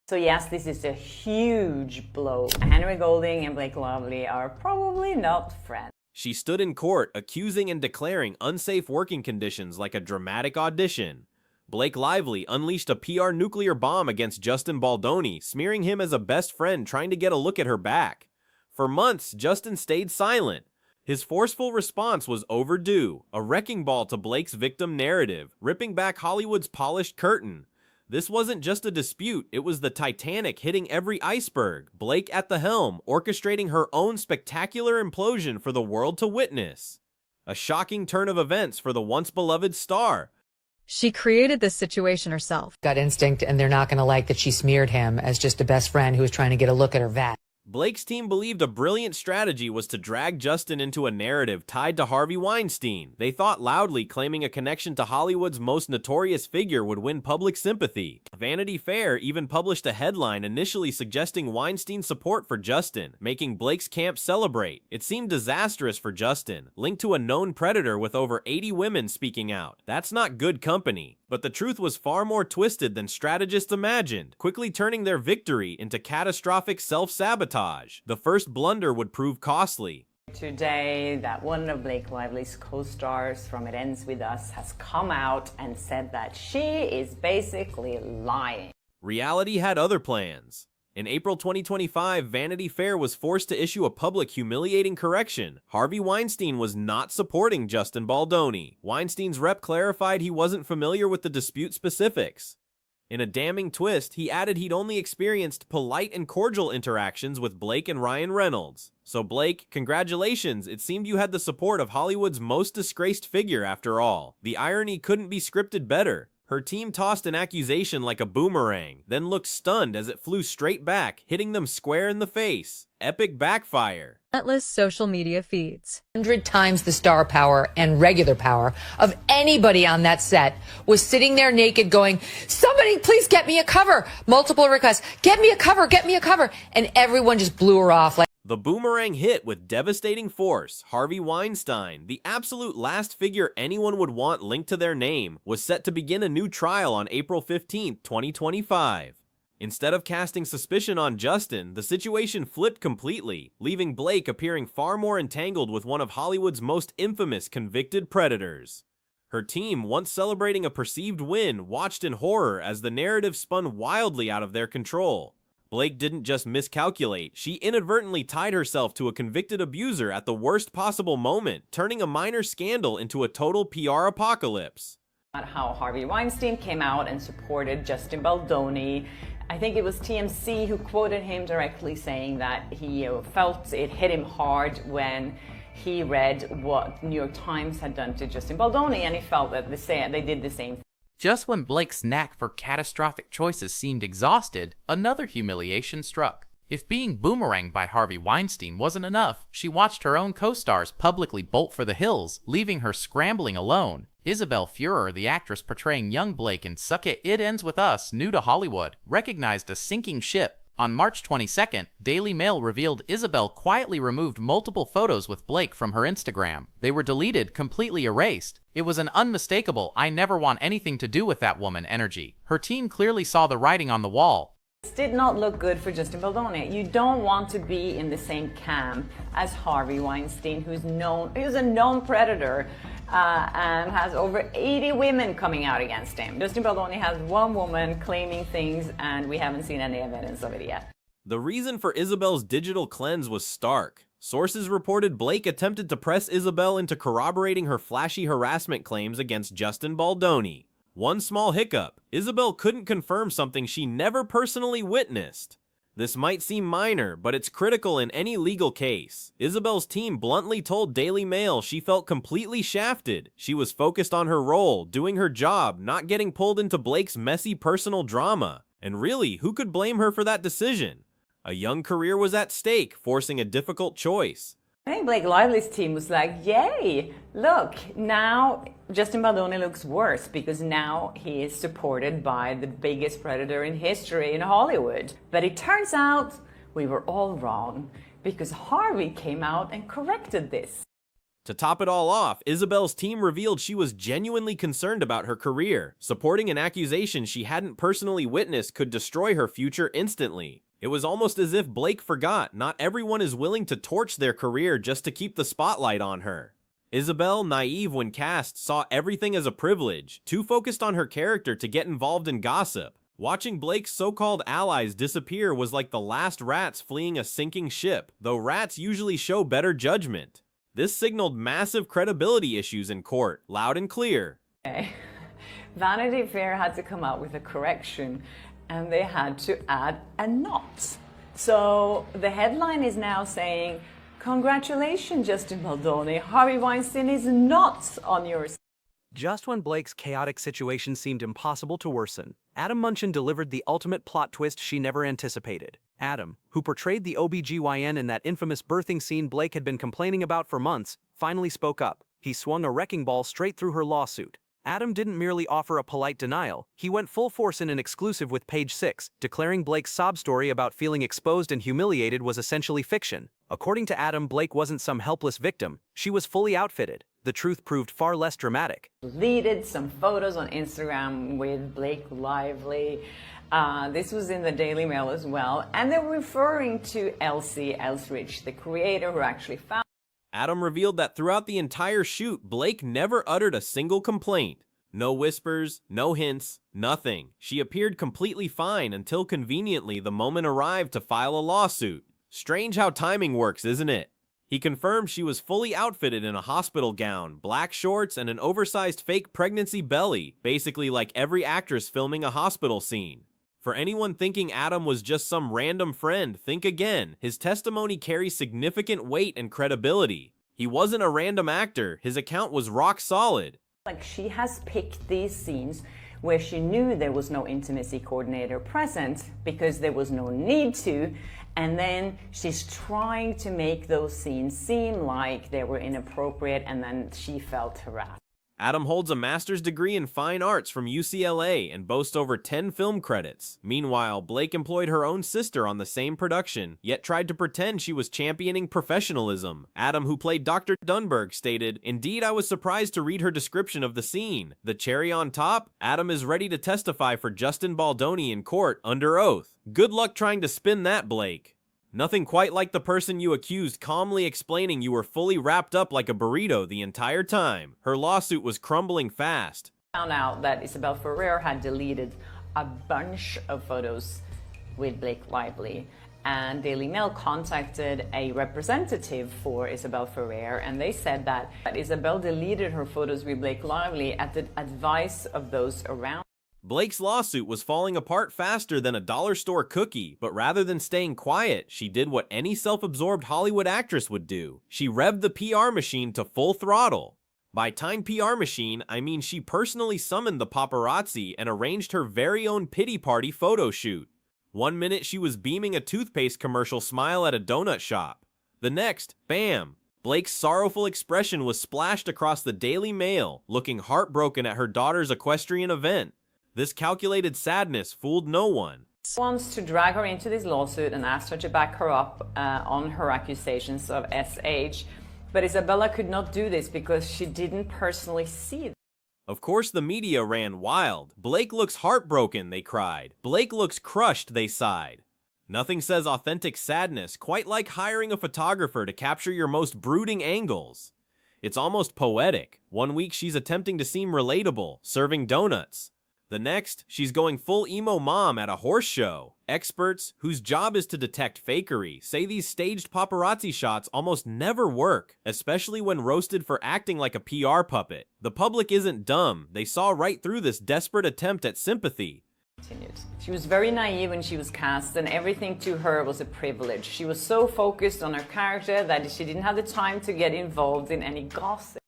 So yes, this is a huge blow. Henry Golding and Blake Lively are probably not friends. She stood in court accusing and declaring unsafe working conditions like a dramatic audition. Blake Lively unleashed a PR nuclear bomb against Justin Baldoni, smearing him as a best friend trying to get a look at her back. For months, Justin stayed silent. His forceful response was overdue, a wrecking ball to Blake's victim narrative, ripping back Hollywood's polished curtain. This wasn't just a dispute, it was the Titanic hitting every iceberg, Blake at the helm, orchestrating her own spectacular implosion for the world to witness. A shocking turn of events for the once-beloved star. She created this situation herself. Gut instinct, and they're not going to like that she smeared him as just a best friend who was trying to get a look at her vat. Blake's team believed a brilliant strategy was to drag Justin into a narrative tied to Harvey Weinstein. They thought loudly claiming a connection to Hollywood's most notorious figure would win public sympathy. Vanity Fair even published a headline initially suggesting Weinstein's support for Justin, making Blake's camp celebrate. It seemed disastrous for Justin, linked to a known predator with over 80 women speaking out. That's not good company. But the truth was far more twisted than strategists imagined, quickly turning their victory into catastrophic self-sabotage. The first blunder would prove costly. Today, that one of Blake Lively's co-stars from It Ends With Us has come out and said that she is basically lying. Reality had other plans. In April 2025, Vanity Fair was forced to issue a public humiliating correction. Harvey Weinstein was not supporting Justin Baldoni. Weinstein's rep clarified he wasn't familiar with the dispute specifics. In a damning twist, he added he'd only experienced polite and cordial interactions with Blake and Ryan Reynolds. So Blake, congratulations, it seemed you had the support of Hollywood's most disgraced figure after all. The irony couldn't be scripted better. Her team tossed an accusation like a boomerang, then looked stunned as it flew straight back, hitting them square in the face. Epic backfire. Countless social media feeds. 100 times the star power and regular power of anybody on that set was sitting there naked going, somebody please get me a cover. Multiple requests, get me a cover, get me a cover. And everyone just blew her off like. The boomerang hit with devastating force. Harvey Weinstein, the absolute last figure anyone would want linked to their name, was set to begin a new trial on April 15, 2025. Instead of casting suspicion on Justin, the situation flipped completely, leaving Blake appearing far more entangled with one of Hollywood's most infamous convicted predators. Her team, once celebrating a perceived win, watched in horror as the narrative spun wildly out of their control. Blake didn't just miscalculate, she inadvertently tied herself to a convicted abuser at the worst possible moment, turning a minor scandal into a total PR apocalypse. How Harvey Weinstein came out and supported Justin Baldoni. I think it was TMZ who quoted him directly saying that he felt it hit him hard when he read what New York Times had done to Justin Baldoni, and he felt that they did the same thing. Just when Blake's knack for catastrophic choices seemed exhausted, another humiliation struck. If being boomeranged by Harvey Weinstein wasn't enough, she watched her own co-stars publicly bolt for the hills, leaving her scrambling alone. Isabel Fuhrer, the actress portraying young Blake in Suck It, It Ends With Us, new to Hollywood, recognized a sinking ship. On March 22nd, Daily Mail revealed Isabel quietly removed multiple photos with Blake from her Instagram. They were deleted, completely erased. It was an unmistakable, I never want anything to do with that woman energy. Her team clearly saw the writing on the wall. This did not look good for Justin Baldoni. You don't want to be in the same camp as Harvey Weinstein, who's a known predator and has over 80 women coming out against him. Justin Baldoni has one woman claiming things, and we haven't seen any evidence of it yet. The reason for Isabel's digital cleanse was stark. Sources reported Blake attempted to press Isabel into corroborating her flashy harassment claims against Justin Baldoni. One small hiccup, Isabel couldn't confirm something she never personally witnessed. This might seem minor, but it's critical in any legal case. Isabel's team bluntly told Daily Mail she felt completely shafted. She was focused on her role, doing her job, not getting pulled into Blake's messy personal drama. And really, who could blame her for that decision? A young career was at stake, forcing a difficult choice. I think Blake Lively's team was like, yay, look, now Justin Baldoni looks worse because now he is supported by the biggest predator in history in Hollywood. But it turns out we were all wrong because Harvey came out and corrected this. To top it all off, Isabel's team revealed she was genuinely concerned about her career, supporting an accusation she hadn't personally witnessed could destroy her future instantly. It was almost as if Blake forgot not everyone is willing to torch their career just to keep the spotlight on her. Isabel, naive when cast, saw everything as a privilege, too focused on her character to get involved in gossip. Watching Blake's so-called allies disappear was like the last rats fleeing a sinking ship, though rats usually show better judgment. This signaled massive credibility issues in court, loud and clear. Vanity Fair had to come out with a correction, and they had to add a not. So the headline is now saying, "Congratulations, Justin Baldoni. Harvey Weinstein is not on your side." Just when Blake's chaotic situation seemed impossible to worsen, Adam Munchin delivered the ultimate plot twist she never anticipated. Adam, who portrayed the OBGYN in that infamous birthing scene Blake had been complaining about for months, finally spoke up. He swung a wrecking ball straight through her lawsuit. Adam didn't merely offer a polite denial, he went full force in an exclusive with Page 6, declaring Blake's sob story about feeling exposed and humiliated was essentially fiction. According to Adam, Blake wasn't some helpless victim, she was fully outfitted. The truth proved far less dramatic. Deleted some photos on Instagram with Blake Lively. This was in the Daily Mail as well. And they were referring to Elsie Elsrich, the creator who actually found. Adam revealed that throughout the entire shoot, Blake never uttered a single complaint. No whispers, no hints, nothing. She appeared completely fine until conveniently the moment arrived to file a lawsuit. Strange how timing works, isn't it? He confirmed she was fully outfitted in a hospital gown, black shorts, and an oversized fake pregnancy belly, basically like every actress filming a hospital scene. For anyone thinking Adam was just some random friend, think again. His testimony carries significant weight and credibility. He wasn't a random actor, his account was rock solid. Like, she has picked these scenes where she knew there was no intimacy coordinator present because there was no need to, and then she's trying to make those scenes seem like they were inappropriate, and then she felt harassed. Adam holds a master's degree in fine arts from UCLA and boasts over 10 film credits. Meanwhile, Blake employed her own sister on the same production, yet tried to pretend she was championing professionalism. Adam, who played Dr. Dunberg, stated, "Indeed, I was surprised to read her description of the scene. The cherry on top? Adam is ready to testify for Justin Baldoni in court under oath. Good luck trying to spin that, Blake." Nothing quite like the person you accused calmly explaining you were fully wrapped up like a burrito the entire time. Her lawsuit was crumbling fast. Found out that Isabel Ferrer had deleted a bunch of photos with Blake Lively, and Daily Mail contacted a representative for Isabel Ferrer, and they said that Isabel deleted her photos with Blake Lively at the advice of those around. Blake's lawsuit was falling apart faster than a dollar store cookie, but rather than staying quiet, she did what any self-absorbed Hollywood actress would do. She revved the PR machine to full throttle. By time PR machine, I mean she personally summoned the paparazzi and arranged her very own pity party photo shoot. One minute she was beaming a toothpaste commercial smile at a donut shop. The next, bam! Blake's sorrowful expression was splashed across the Daily Mail, looking heartbroken at her daughter's equestrian event. This calculated sadness fooled no one. Wants to drag her into this lawsuit and asked her to back her up on her accusations of SH, but Isabella could not do this because she didn't personally see them. Of course the media ran wild. Blake looks heartbroken, they cried. Blake looks crushed, they sighed. Nothing says authentic sadness quite like hiring a photographer to capture your most brooding angles. It's almost poetic. One week she's attempting to seem relatable, serving donuts. The next, she's going full emo mom at a horse show. Experts, whose job is to detect fakery, say these staged paparazzi shots almost never work, especially when roasted for acting like a PR puppet. The public isn't dumb. They saw right through this desperate attempt at sympathy. She was very naive when she was cast, and everything to her was a privilege. She was so focused on her character that she didn't have the time to get involved in any gossip.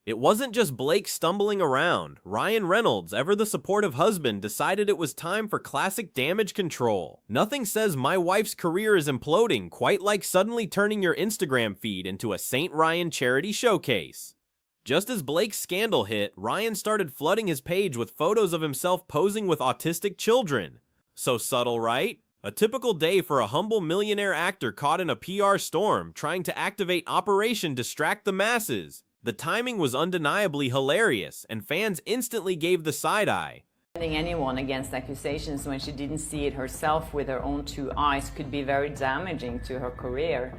It wasn't just Blake stumbling around. Ryan Reynolds, ever the supportive husband, decided it was time for classic damage control. Nothing says my wife's career is imploding quite like suddenly turning your Instagram feed into a St. Ryan charity showcase. Just as Blake's scandal hit, Ryan started flooding his page with photos of himself posing with autistic children. So subtle, right? A typical day for a humble millionaire actor caught in a PR storm, trying to activate Operation Distract the Masses. The timing was undeniably hilarious, and fans instantly gave the side eye. Defending anyone against accusations when she didn't see it herself with her own two eyes could be very damaging to her career.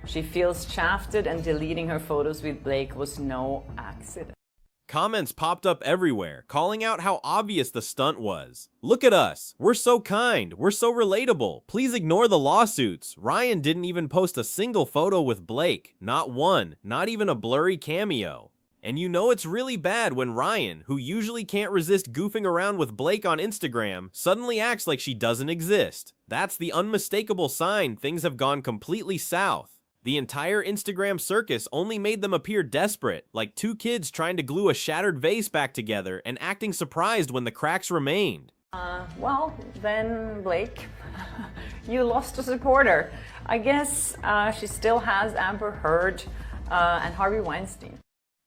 She feels shafted, and deleting her photos with Blake was no accident. Comments popped up everywhere, calling out how obvious the stunt was. Look at us. We're so kind. We're so relatable. Please ignore the lawsuits. Ryan didn't even post a single photo with Blake. Not one. Not even a blurry cameo. And you know it's really bad when Ryan, who usually can't resist goofing around with Blake on Instagram, suddenly acts like she doesn't exist. That's the unmistakable sign things have gone completely south. The entire Instagram circus only made them appear desperate, like two kids trying to glue a shattered vase back together and acting surprised when the cracks remained. Well, then, Blake, you lost a supporter. I guess she still has Amber Heard and Harvey Weinstein.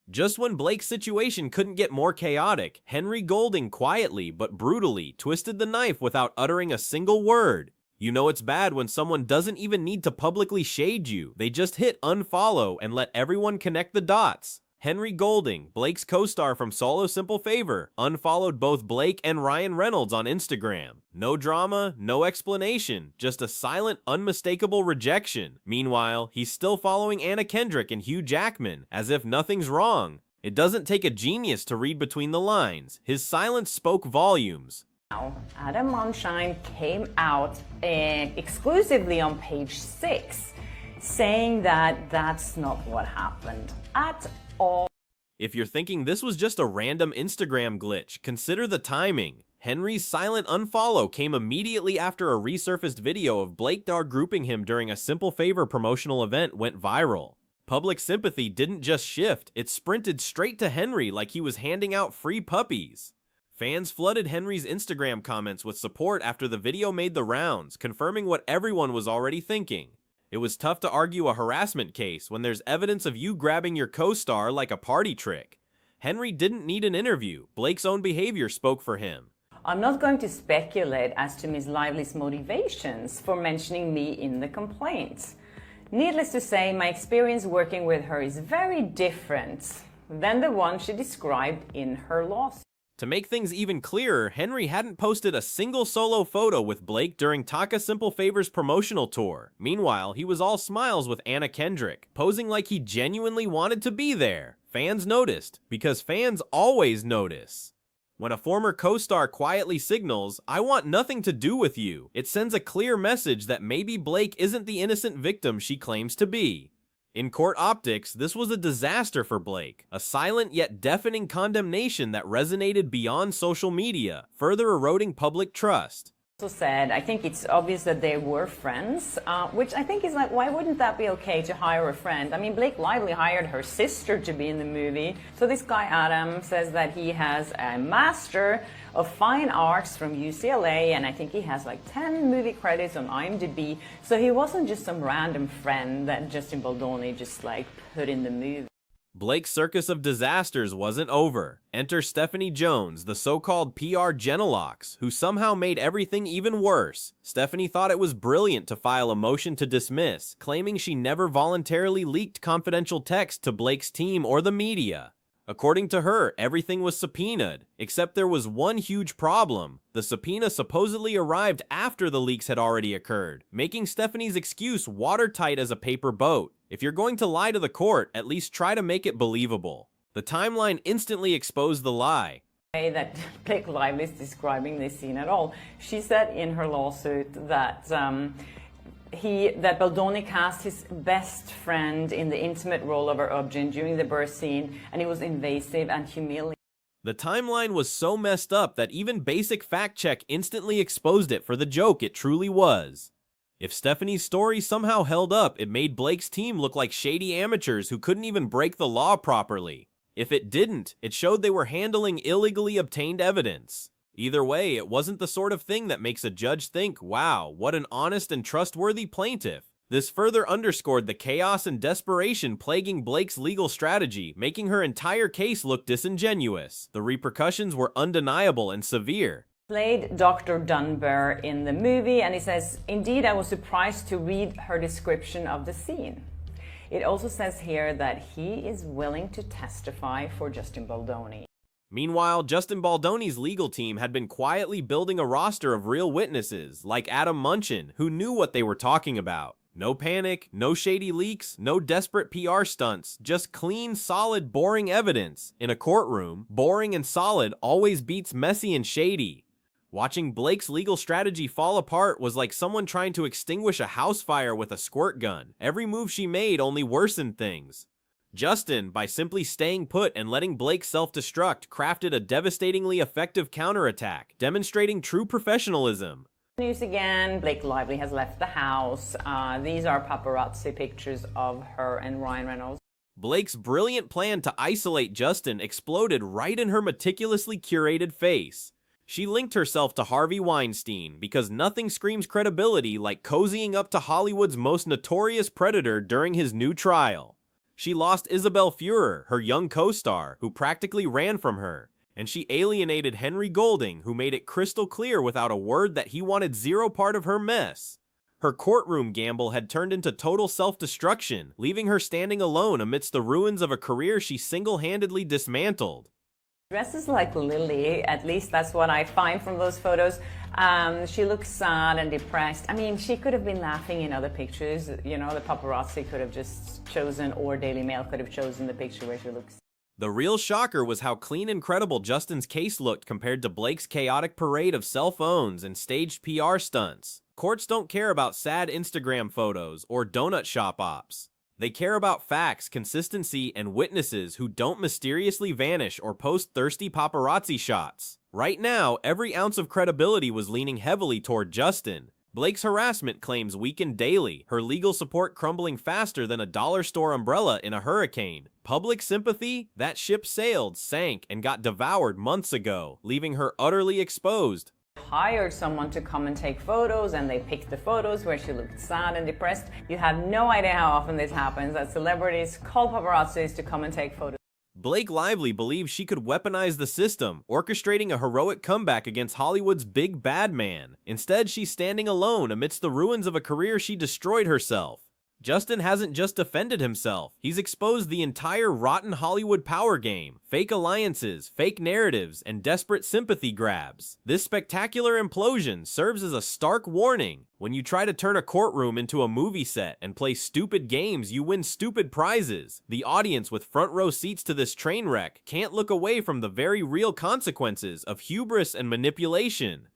Just when Blake's situation couldn't get more chaotic, Henry Golding quietly but brutally twisted the knife without uttering a single word. You know it's bad when someone doesn't even need to publicly shade you. They just hit unfollow and let everyone connect the dots. Henry Golding, Blake's co-star from Solo Simple Favor, unfollowed both Blake and Ryan Reynolds on Instagram. No drama, no explanation, just a silent, unmistakable rejection. Meanwhile, he's still following Anna Kendrick and Hugh Jackman, as if nothing's wrong. It doesn't take a genius to read between the lines. His silence spoke volumes. Now, Adam Weinstein came out exclusively on page 6, saying that that's not what happened at all. If you're thinking this was just a random Instagram glitch, consider the timing. Henry's silent unfollow came immediately after a resurfaced video of Blake Dar grouping him during a Simple Favor promotional event went viral. Public sympathy didn't just shift, it sprinted straight to Henry like he was handing out free puppies. Fans flooded Henry's Instagram comments with support after the video made the rounds, confirming what everyone was already thinking. It was tough to argue a harassment case when there's evidence of you grabbing your co-star like a party trick. Henry didn't need an interview. Blake's own behavior spoke for him. I'm not going to speculate as to Ms. Lively's motivations for mentioning me in the complaint. Needless to say, my experience working with her is very different than the one she described in her lawsuit. To make things even clearer, Henry hadn't posted a single solo photo with Blake during Taka Simple Favor's promotional tour. Meanwhile, he was all smiles with Anna Kendrick, posing like he genuinely wanted to be there. Fans noticed, because fans always notice. When a former co-star quietly signals, "I want nothing to do with you," it sends a clear message that maybe Blake isn't the innocent victim she claims to be. In court optics, this was a disaster for Blake, a silent yet deafening condemnation that resonated beyond social media, further eroding public trust. Also said, I think it's obvious that they were friends, which I think is like, why wouldn't that be okay to hire a friend? I mean, Blake Lively hired her sister to be in the movie. So this guy, Adam, says that he has a Master of Fine Arts from UCLA, and I think he has like 10 movie credits on IMDb. So he wasn't just some random friend that Justin Baldoni just like put in the movie. Blake's circus of disasters wasn't over. Enter Stephanie Jones, the so-called PR Genelux, who somehow made everything even worse. Stephanie thought it was brilliant to file a motion to dismiss, claiming she never voluntarily leaked confidential text to Blake's team or the media. According to her, everything was subpoenaed, except there was one huge problem. The subpoena supposedly arrived after the leaks had already occurred, making Stephanie's excuse watertight as a paper boat. If you're going to lie to the court, at least try to make it believable. The timeline instantly exposed the lie. That Blake Lively is describing this scene at all. She said in her lawsuit that that Baldoni cast his best friend in the intimate role of her object during the birth scene, and it was invasive and humiliating. The timeline was so messed up that even basic fact check instantly exposed it for the joke it truly was. If Stephanie's story somehow held up, it made Blake's team look like shady amateurs who couldn't even break the law properly. If it didn't, it showed they were handling illegally obtained evidence. Either way, it wasn't the sort of thing that makes a judge think, wow, what an honest and trustworthy plaintiff. This further underscored the chaos and desperation plaguing Blake's legal strategy, making her entire case look disingenuous. The repercussions were undeniable and severe. Played Dr. Dunbar in the movie, and he says, "Indeed, I was surprised to read her description of the scene. It also says here that he is willing to testify for Justin Baldoni. Meanwhile, Justin Baldoni's legal team had been quietly building a roster of real witnesses, like Adam Munchin, who knew what they were talking about. No panic, no shady leaks, no desperate PR stunts, just clean, solid, boring evidence. In a courtroom, boring and solid always beats messy and shady. Watching Blake's legal strategy fall apart was like someone trying to extinguish a house fire with a squirt gun. Every move she made only worsened things. Justin, by simply staying put and letting Blake self-destruct, crafted a devastatingly effective counterattack, demonstrating true professionalism. News again, Blake Lively has left the house. These are paparazzi pictures of her and Ryan Reynolds. Blake's brilliant plan to isolate Justin exploded right in her meticulously curated face. She linked herself to Harvey Weinstein because nothing screams credibility like cozying up to Hollywood's most notorious predator during his new trial. She lost Isabel Fuhrer, her young co-star, who practically ran from her. And she alienated Henry Golding, who made it crystal clear without a word that he wanted zero part of her mess. Her courtroom gamble had turned into total self-destruction, leaving her standing alone amidst the ruins of a career she single-handedly dismantled. Dresses like Lily, at least that's what I find from those photos. She looks sad and depressed. I mean, she could have been laughing in other pictures. You know, the paparazzi could have just chosen, or Daily Mail could have chosen the picture where she looks. The real shocker was how clean and credible Justin's case looked compared to Blake's chaotic parade of cell phones and staged PR stunts. Courts don't care about sad Instagram photos or donut shop ops. They care about facts, consistency, and witnesses who don't mysteriously vanish or post thirsty paparazzi shots. Right now, every ounce of credibility was leaning heavily toward Justin. Blake's harassment claims weakened daily, her legal support crumbling faster than a dollar store umbrella in a hurricane. Public sympathy? That ship sailed, sank, and got devoured months ago, leaving her utterly exposed. Hired someone to come and take photos, and they picked the photos where she looked sad and depressed. You have no idea how often this happens, that celebrities call paparazzis to come and take photos. Blake Lively believes she could weaponize the system, orchestrating a heroic comeback against Hollywood's big bad man. Instead, she's standing alone amidst the ruins of a career she destroyed herself. Justin hasn't just defended himself, he's exposed the entire rotten Hollywood power game, fake alliances, fake narratives, and desperate sympathy grabs. This spectacular implosion serves as a stark warning. When you try to turn a courtroom into a movie set and play stupid games, you win stupid prizes. The audience with front row seats to this train wreck can't look away from the very real consequences of hubris and manipulation.